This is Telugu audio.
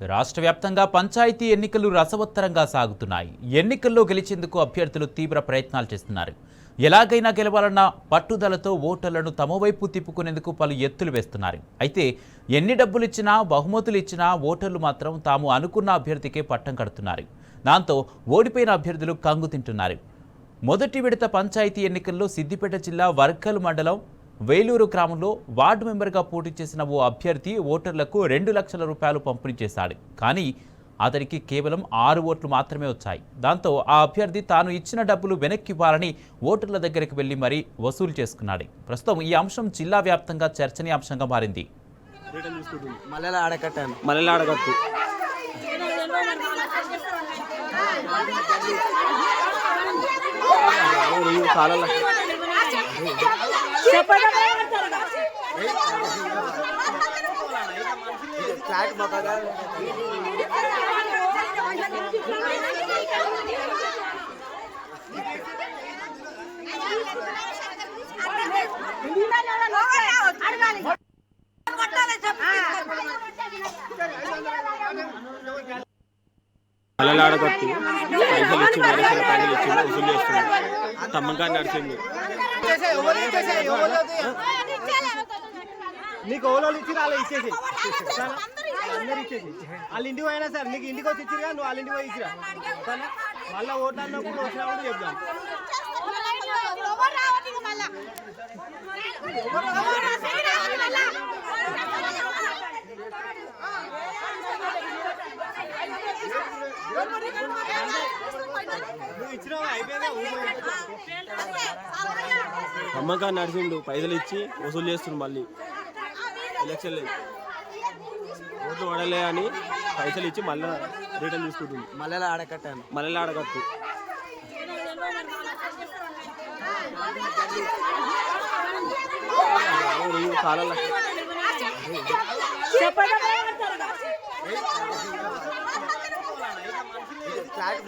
రాష్ట్ర వ్యాప్తంగా పంచాయతీ ఎన్నికలు రసవత్తరంగా సాగుతున్నాయి. ఎన్నికల్లో గెలిచేందుకు అభ్యర్థులు తీవ్ర ప్రయత్నాలు చేస్తున్నారు. ఎలాగైనా గెలవాలన్న పట్టుదలతో ఓటర్లను తమ వైపు తిప్పుకునేందుకు పలు ఎత్తులు వేస్తున్నారు. అయితే ఎన్ని డబ్బులు ఇచ్చినా, బహుమతులు ఇచ్చినా ఓటర్లు మాత్రం తాము అనుకున్న అభ్యర్థికే పట్టం కడుతున్నారు. దాంతో ఓడిపోయిన అభ్యర్థులు కంగు తింటున్నారు. మొదటి విడత పంచాయతీ ఎన్నికల్లో సిద్దిపేట జిల్లా వర్కల్ మండలం వేలూరు గ్రామంలో వార్డు మెంబర్గా పోటీ చేసిన ఓ అభ్యర్థి ఓటర్లకు 2 లక్షల రూపాయలు పంపిణీ చేశాడు. కానీ అతనికి కేవలం 6 ఓట్లు మాత్రమే వచ్చాయి. దాంతో ఆ అభ్యర్థి తాను ఇచ్చిన డబ్బులు వెనక్కి ఇవ్వాలని ఓటర్ల దగ్గరికి వెళ్లి మరీ వసూలు చేసుకున్నాడు. ప్రస్తుతం ఈ అంశం జిల్లా వ్యాప్తంగా చర్చనీయాంశంగా మారింది. మల్లెలాడగొట్టి పైసలు ఇచ్చి పైసలు ఇచ్చి వసూలు చేస్తున్నాడు. తమ్మకాన్ని నడిచింది. నీకు ఓలో ఇచ్చి అలా ఇచ్చేసి అందరు ఇచ్చేసి వాళ్ళ ఇంటికి పోయినా సార్ నీకు ఇంటికి వచ్చి ఇచ్చిరా, నువ్వు వాళ్ళ ఇంటికి పోయి ఇచ్చిరా. మళ్ళీ ఓట్లు అన్నప్పుడు వచ్చినప్పుడు చెప్తాను. తమ్మకాన్ని నడిచిండు. పైసలు ఇచ్చి వసూలు చేస్తుండు. మళ్ళీ ఎలక్షన్ లేదు, ఓట్లు పడలే అని పైసలు ఇచ్చి మళ్ళీ రిటర్న్ తీసుకుంటుంది. మల్లెలాడగట్టు కాలంలో ఫ్లాట్